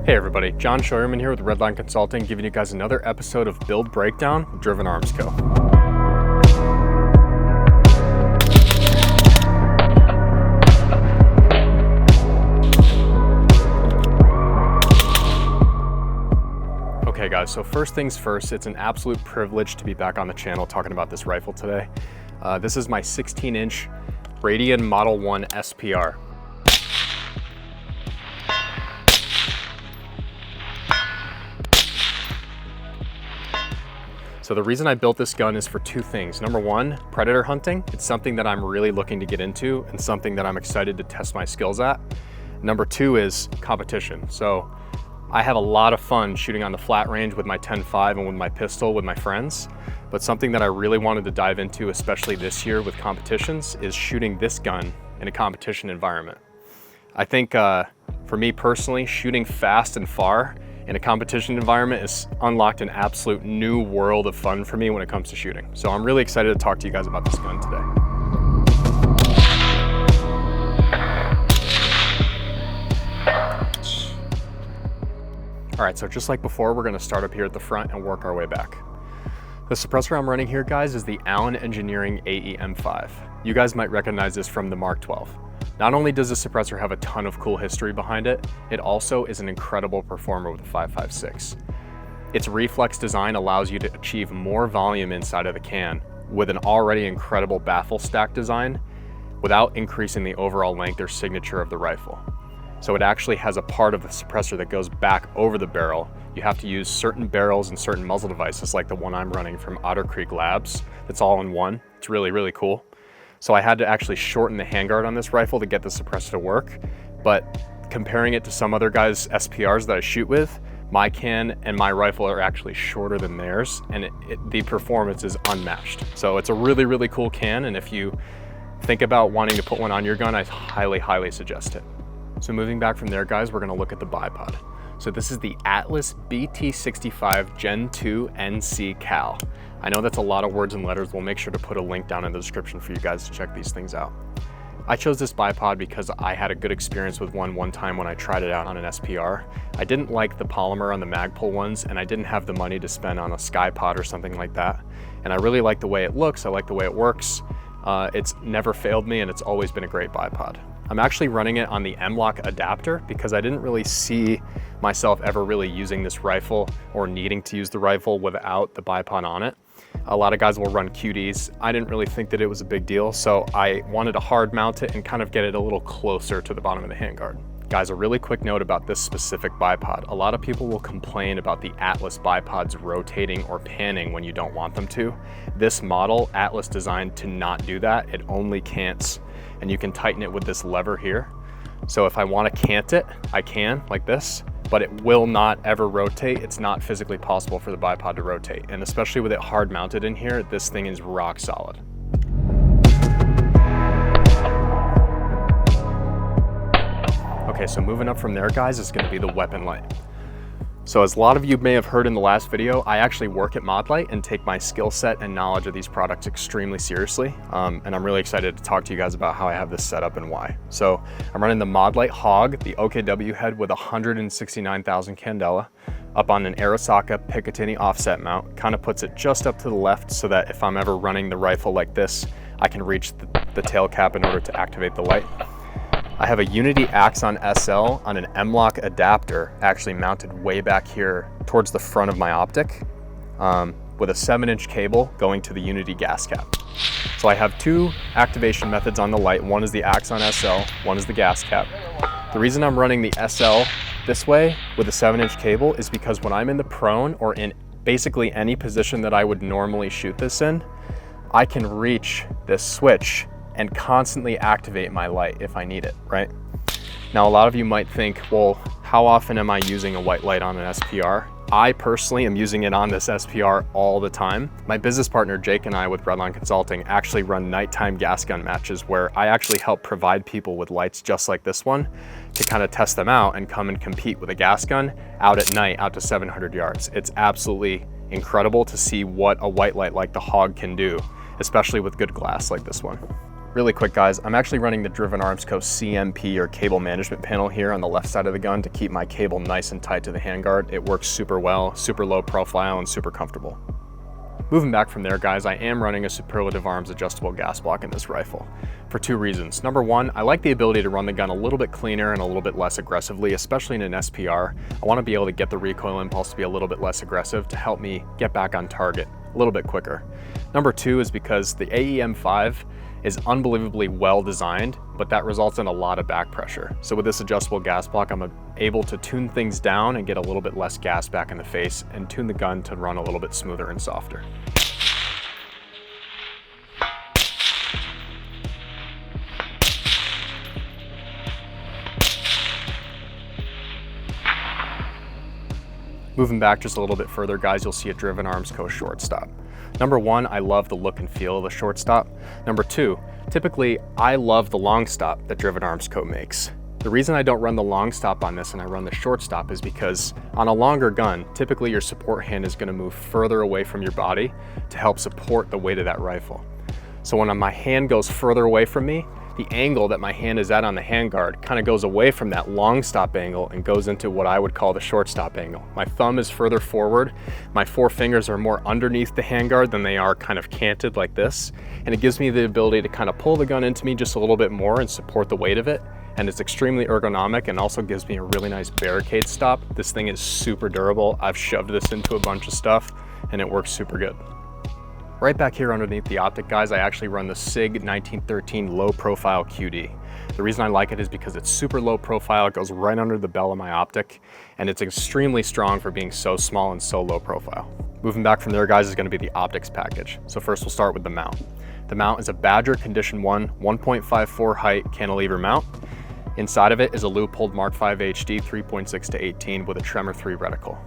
Hey everybody, John Scheuermann here with Redline Consulting, giving you guys another episode of Build Breakdown with Driven Arms Co. Okay guys, so first things first, it's an absolute privilege to be back on the channel talking about this rifle today. This is my 16-inch Radian Model 1 SPR. So the reason I built this gun is for two things. Number one, predator hunting. It's something that I'm really looking to get into and something that I'm excited to test my skills at. Number two is competition. So I have a lot of fun shooting on the flat range with my 10.5 and with my pistol with my friends, but something that I really wanted to dive into, especially this year with competitions, is shooting this gun in a competition environment. I think for me personally, shooting fast and far in a competition environment has unlocked an absolute new world of fun for me when it comes to shooting. So I'm really excited to talk to you guys about this gun today. All right, so just like before, we're gonna start up here at the front and work our way back. The suppressor I'm running here, guys, is the Allen Engineering AE-M5. You guys might recognize this from the Mark 12. Not only does the suppressor have a ton of cool history behind it, it also is an incredible performer with a 5.56. Its reflex design allows you to achieve more volume inside of the can with an already incredible baffle stack design without increasing the overall length or signature of the rifle. So it actually has a part of the suppressor that goes back over the barrel. You have to use certain barrels and certain muzzle devices like the one I'm running from Otter Creek Labs. It's all in one. It's really, really cool. So I had to actually shorten the handguard on this rifle to get the suppressor to work. But comparing it to some other guys' SPRs that I shoot with, my can and my rifle are actually shorter than theirs, and the performance is unmatched. So it's a really, really cool can, and if you think about wanting to put one on your gun, I highly, highly suggest it. So moving back from there, guys, we're gonna look at the bipod. So this is the Atlas BT65 Gen 2 NC Cal. I know that's a lot of words and letters. We'll make sure to put a link down in the description for you guys to check these things out. I chose this bipod because I had a good experience with one time when I tried it out on an SPR. I didn't like the polymer on the Magpul ones, and I didn't have the money to spend on a Skypod or something like that. And I really like the way it looks. I like the way it works. It's never failed me, and it's always been a great bipod. I'm actually running it on the M-LOK adapter because I didn't really see myself ever really using this rifle or needing to use the rifle without the bipod on it. A lot of guys will run QDs. I didn't really think that it was a big deal, so I wanted to hard mount it and kind of get it a little closer to the bottom of the handguard. Guys, a really quick note about this specific bipod. A lot of people will complain about the Atlas bipods rotating or panning when you don't want them to. This model, Atlas designed to not do that. It only cants, and you can tighten it with this lever here. So if I want to cant it, I can, like this, but it will not ever rotate. It's not physically possible for the bipod to rotate. And especially with it hard mounted in here, this thing is rock solid. Okay, so moving up from there, guys, is gonna be the Weaponlight. So as a lot of you may have heard in the last video, I actually work at Modlite and take my skill set and knowledge of these products extremely seriously. And I'm really excited to talk to you guys about how I have this set up and why. So I'm running the Modlite Hog, the OKW head with 169,000 candela up on an Arasaka Picatinny offset mount. Kind of puts it just up to the left so that if I'm ever running the rifle like this, I can reach the tail cap in order to activate the light. I have a Unity Axon SL on an M-LOK adapter actually mounted way back here towards the front of my optic with a 7-inch cable going to the Unity gas cap. So I have two activation methods on the light. One is the Axon SL, one is the gas cap. The reason I'm running the SL this way with a 7-inch cable is because when I'm in the prone or in basically any position that I would normally shoot this in, I can reach this switch and constantly activate my light if I need it, right? Now, a lot of you might think, well, how often am I using a white light on an SPR? I personally am using it on this SPR all the time. My business partner, Jake, and I with Redline Consulting actually run nighttime gas gun matches where I actually help provide people with lights just like this one to kind of test them out and come and compete with a gas gun out at night, out to 700 yards. It's absolutely incredible to see what a white light like the Hog can do, especially with good glass like this one. Really quick guys, I'm actually running the Driven Arms Co. CMP or cable management panel here on the left side of the gun to keep my cable nice and tight to the handguard. It works super well, super low profile and super comfortable. Moving back from there guys, I am running a Superlative Arms adjustable gas block in this rifle for two reasons. Number one, I like the ability to run the gun a little bit cleaner and a little bit less aggressively, especially in an SPR. I want to be able to get the recoil impulse to be a little bit less aggressive to help me get back on target a little bit quicker. Number two is because the AEM5 is unbelievably well designed, but that results in a lot of back pressure. So with this adjustable gas block, I'm able to tune things down and get a little bit less gas back in the face and tune the gun to run a little bit smoother and softer. Moving back just a little bit further, guys, you'll see a Driven Arms Co. ShortStop. Number one, I love the look and feel of the ShortStop. Number two, typically I love the long stop that Driven Arms Co. makes. The reason I don't run the long stop on this and I run the ShortStop is because on a longer gun, typically your support hand is going to move further away from your body to help support the weight of that rifle. So when my hand goes further away from me, the angle that my hand is at on the handguard kind of goes away from that long stop angle and goes into what I would call the short stop angle. My thumb is further forward. My four fingers are more underneath the handguard than they are kind of canted like this. And it gives me the ability to kind of pull the gun into me just a little bit more and support the weight of it. And it's extremely ergonomic and also gives me a really nice barricade stop. This thing is super durable. I've shoved this into a bunch of stuff and it works super good. Right back here underneath the optic, guys, I actually run the SIG 1913 low profile QD. The reason I like it is because it's super low profile, it goes right under the bell of my optic, and it's extremely strong for being so small and so low profile. Moving back from there, guys, is gonna be the optics package. So first we'll start with the mount. The mount is a Badger Condition 1, 1.54 height cantilever mount. Inside of it is a Leupold Mark V HD 3.6 to 18 with a Tremor 3 reticle.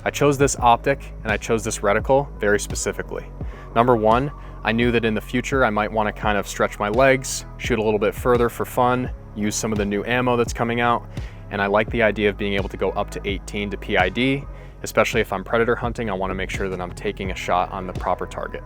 I chose this optic and I chose this reticle very specifically. Number one, I knew that in the future I might want to kind of stretch my legs, shoot a little bit further for fun, use some of the new ammo that's coming out, and I like the idea of being able to go up to 18 to PID, especially if I'm predator hunting. I want to make sure that I'm taking a shot on the proper target.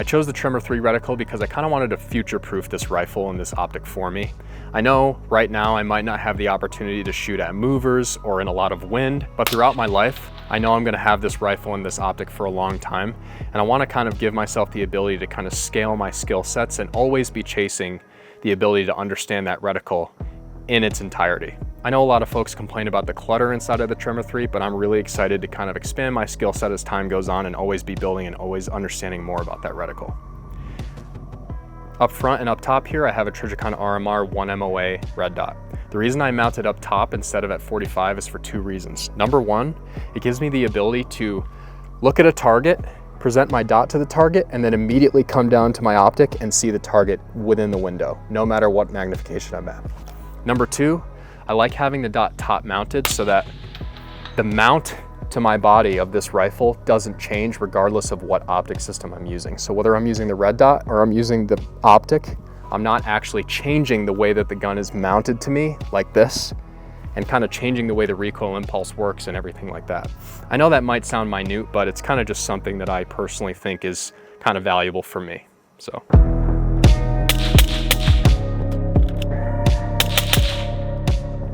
I chose the Tremor 3 reticle because I kind of wanted to future-proof this rifle and this optic for me. I know right now I might not have the opportunity to shoot at movers or in a lot of wind, but throughout my life, I know I'm going to have this rifle and this optic for a long time, and I want to kind of give myself the ability to kind of scale my skill sets and always be chasing the ability to understand that reticle in its entirety. I know a lot of folks complain about the clutter inside of the Tremor 3, but I'm really excited to kind of expand my skill set as time goes on and always be building and always understanding more about that reticle. Up front and up top here, I have a Trijicon RMR 1MOA red dot. The reason I mounted up top instead of at 45 is for two reasons. Number one, it gives me the ability to look at a target, present my dot to the target, and then immediately come down to my optic and see the target within the window, no matter what magnification I'm at. Number two, I like having the dot top mounted so that the mount to my body of this rifle doesn't change regardless of what optic system I'm using. So whether I'm using the red dot or I'm using the optic, I'm not actually changing the way that the gun is mounted to me like this and kind of changing the way the recoil impulse works and everything like that. I know that might sound minute, but it's kind of just something that I personally think is kind of valuable for me. So.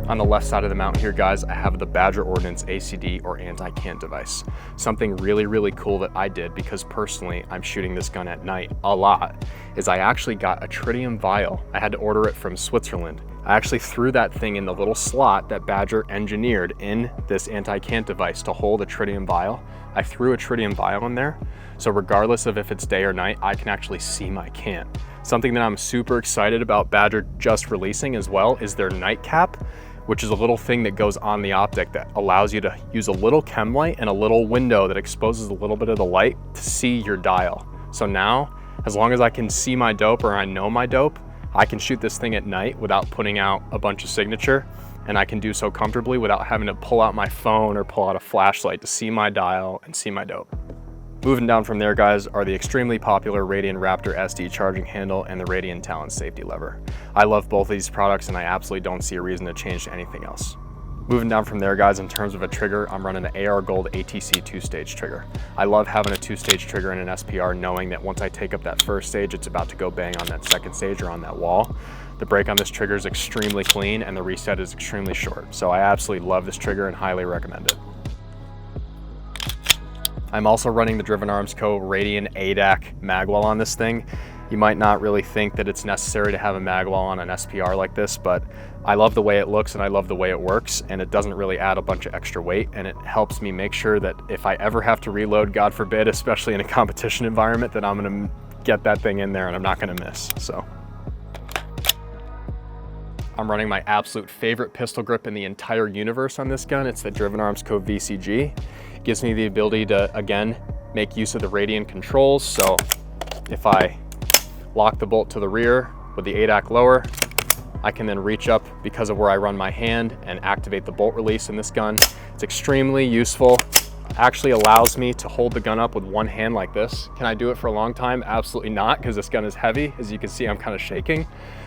On the left side of the mount here, guys, I have the Badger Ordnance ACD or anti-cant device. Something really, really cool that I did because personally I'm shooting this gun at night a lot is I actually got a tritium vial. I had to order it from Switzerland. I actually threw that thing in the little slot that Badger engineered in this anti-cant device to hold a tritium vial. I threw a tritium vial in there, so regardless of if it's day or night, I can actually see my cant. Something that I'm super excited about Badger just releasing as well is their nightcap, which is a little thing that goes on the optic that allows you to use a little chem light and a little window that exposes a little bit of the light to see your dial. So now, as long as I can see my dope or I know my dope, I can shoot this thing at night without putting out a bunch of signature, and I can do so comfortably without having to pull out my phone or pull out a flashlight to see my dial and see my dope. Moving down from there, guys, are the extremely popular Radian Raptor SD charging handle and the Radian Talon safety lever. I love both of these products and I absolutely don't see a reason to change to anything else. Moving down from there, guys, in terms of a trigger, I'm running an AR Gold ATC 2-stage trigger. I love having a 2-stage trigger in an SPR, knowing that once I take up that first stage, it's about to go bang on that second stage or on that wall. The break on this trigger is extremely clean and the reset is extremely short. So I absolutely love this trigger and highly recommend it. I'm also running the Driven Arms Co. Radian ADAC magwell on this thing. You might not really think that it's necessary to have a magwell on an SPR like this, but I love the way it looks and I love the way it works, and it doesn't really add a bunch of extra weight, and it helps me make sure that if I ever have to reload, God forbid, especially in a competition environment, that I'm gonna get that thing in there and I'm not gonna miss, so. I'm running my absolute favorite pistol grip in the entire universe on this gun. It's the Driven Arms Co. VCG. It gives me the ability to, again, make use of the Radian controls. So if I lock the bolt to the rear with the ADAC lower, I can then reach up because of where I run my hand and activate the bolt release in this gun. It's extremely useful. Actually allows me to hold the gun up with one hand like this. Can I do it for a long time? Absolutely not, because this gun is heavy. As you can see, I'm kind of shaking,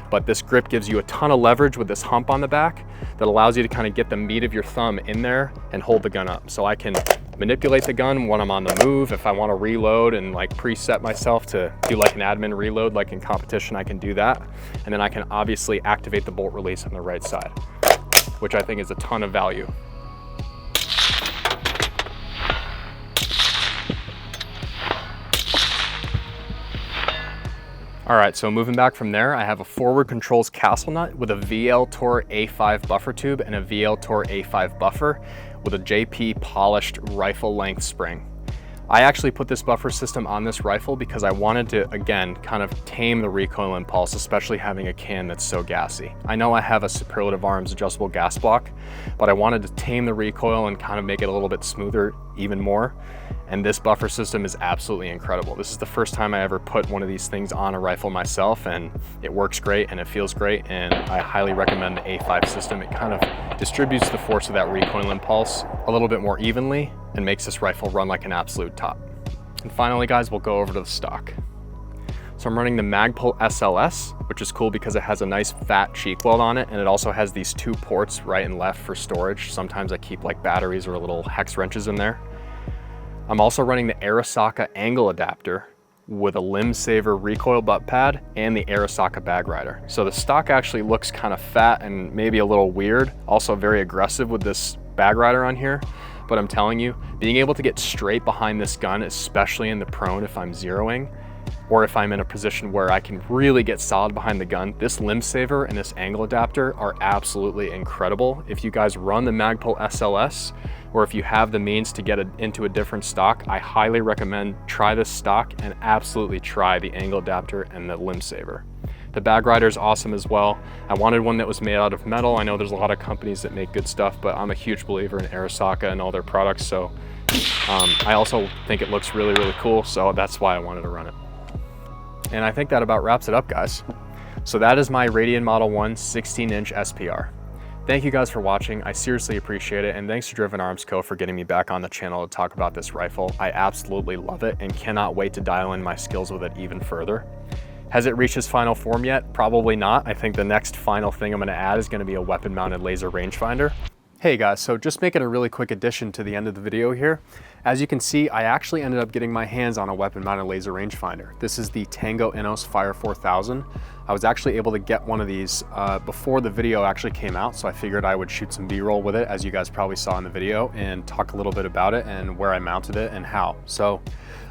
but this grip gives you a ton of leverage with this hump on the back that allows you to kind of get the meat of your thumb in there and hold the gun up. So I can manipulate the gun when I'm on the move. If I want to reload and like preset myself to do like an admin reload, like in competition, I can do that. And then I can obviously activate the bolt release on the right side, which I think is a ton of value. All right, so moving back from there, I have a forward controls castle nut with a VL Tor A5 buffer tube and a VL Tor A5 buffer with a JP polished rifle length spring. I actually put this buffer system on this rifle because I wanted to, again, kind of tame the recoil impulse, especially having a can that's so gassy. I know I have a Superlative Arms adjustable gas block, but I wanted to tame the recoil and kind of make it a little bit smoother even more. And this buffer system is absolutely incredible. This is the first time I ever put one of these things on a rifle myself, and it works great and it feels great, and I highly recommend the A5 system. It kind of distributes the force of that recoil impulse a little bit more evenly and makes this rifle run like an absolute top. And finally, guys, we'll go over to the stock. So I'm running the Magpul SLS, which is cool because it has a nice fat cheek weld on it, and it also has these two ports right and left for storage. Sometimes I keep like batteries or little hex wrenches in there. I'm also running the Arisaka angle adapter with a limb saver recoil butt pad and the Arisaka bag rider. So the stock actually looks kind of fat and maybe a little weird, also very aggressive with this bag rider on here. But I'm telling you, being able to get straight behind this gun, especially in the prone if I'm zeroing, or if I'm in a position where I can really get solid behind the gun, this limb saver and this angle adapter are absolutely incredible. If you guys run the Magpul SLS, or if you have the means to get into a different stock, I highly recommend try this stock and absolutely try the angle adapter and the limb saver. The bag rider is awesome as well. I wanted one that was made out of metal. I know there's a lot of companies that make good stuff, but I'm a huge believer in Arisaka and all their products. So I also think it looks really, really cool. So that's why I wanted to run it. And I think that about wraps it up, guys. So that is my Radian Model 1 16-inch SPR. Thank you guys for watching. I seriously appreciate it. And thanks to Driven Arms Co. for getting me back on the channel to talk about this rifle. I absolutely love it and cannot wait to dial in my skills with it even further. Has it reached its final form yet? Probably not. I think the next final thing I'm going to add is going to be a weapon mounted laser rangefinder. Hey guys, so just making a really quick addition to the end of the video here. As you can see, I actually ended up getting my hands on a weapon mounted laser rangefinder. This is the Tango Inos Fire 4000. I was actually able to get one of these before the video actually came out, so I figured I would shoot some B-roll with it, as you guys probably saw in the video, and talk a little bit about it and where I mounted it and how. So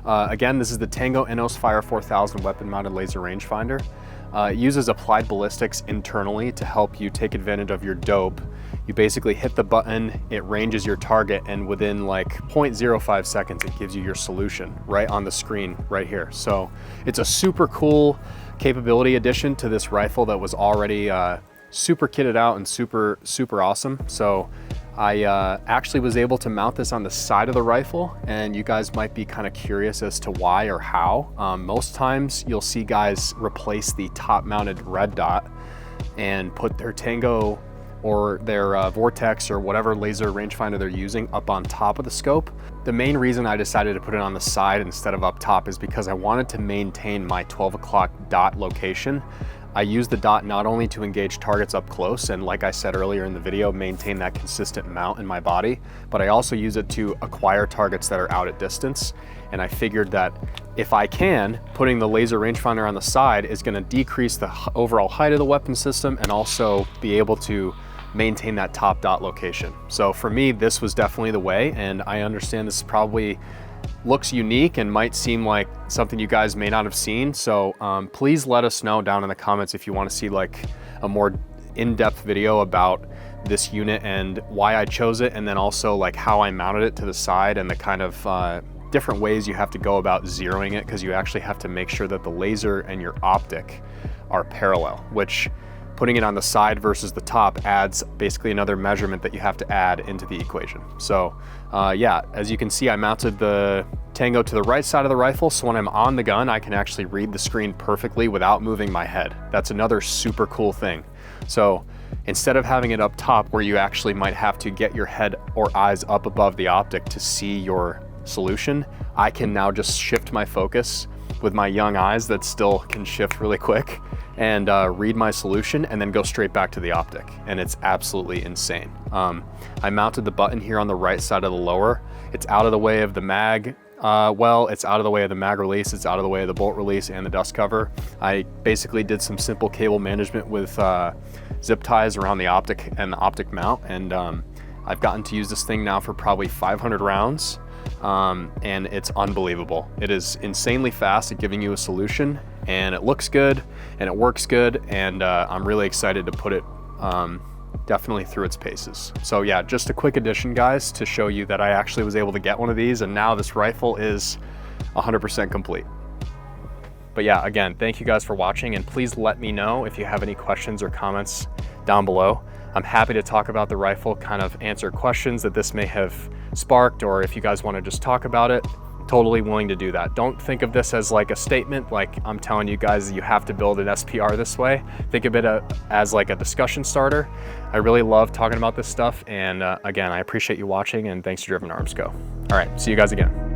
again, this is the Tango Inos Fire 4000 weapon mounted laser rangefinder. It uses applied ballistics internally to help you take advantage of your dope. You basically hit the button, it ranges your target, and within like 0.05 seconds, it gives you your solution right on the screen right here. So it's a super cool capability addition to this rifle that was already super kitted out and super awesome. So I actually was able to mount this on the side of the rifle, and you guys might be kind of curious as to why or how. Most times you'll see guys replace the top mounted red dot and put their Tango or their Vortex or whatever laser rangefinder they're using up on top of the scope. The main reason I decided to put it on the side instead of up top is because I wanted to maintain my 12 o'clock dot location I use the dot not only to engage targets up close and, like I said earlier in the video, maintain that consistent mount in my body, but I also use it to acquire targets that are out at distance. And I figured that if I can, putting the laser rangefinder on the side is going to decrease the overall height of the weapon system and also be able to maintain that top dot location. So for me, this was definitely the way, and I understand this probably looks unique and might seem like something you guys may not have seen. So please let us know down in the comments if you want to see like a more in-depth video about this unit and why I chose it, and then also like how I mounted it to the side and the kind of different ways you have to go about zeroing it, because you actually have to make sure that the laser and your optic are parallel, which putting it on the side versus the top adds basically another measurement that you have to add into the equation. So yeah, as you can see, I mounted the Tango to the right side of the rifle, so when I'm on the gun, I can actually read the screen perfectly without moving my head. That's another super cool thing. So instead of having it up top where you actually might have to get your head or eyes up above the optic to see your solution, I can now just shift my focus with my young eyes that still can shift really quick and read my solution and then go straight back to the optic. And it's absolutely insane. I mounted the button here on the right side of the lower. It's out of the way of the mag. Well, it's out of the way of the mag release, it's out of the way of the bolt release and the dust cover. I basically did some simple cable management with zip ties around the optic and the optic mount, and I've gotten to use this thing now for probably 500 rounds, and it's unbelievable. It is insanely fast at giving you a solution, and it looks good, and it works good, and I'm really excited to put it definitely through its paces. So yeah, just a quick addition, guys, to show you that I actually was able to get one of these, and now this rifle is 100% complete. But yeah, again, thank you guys for watching, and please let me know if you have any questions or comments down below. I'm happy to talk about the rifle, kind of answer questions that this may have sparked, or if you guys want to just talk about it, totally willing to do that. Don't think of this as like a statement, like I'm telling you guys that you have to build an SPR this way. Think of it as like a discussion starter. I really love talking about this stuff, and again, I appreciate you watching, and thanks to Driven Arms Co. All right, see you guys again.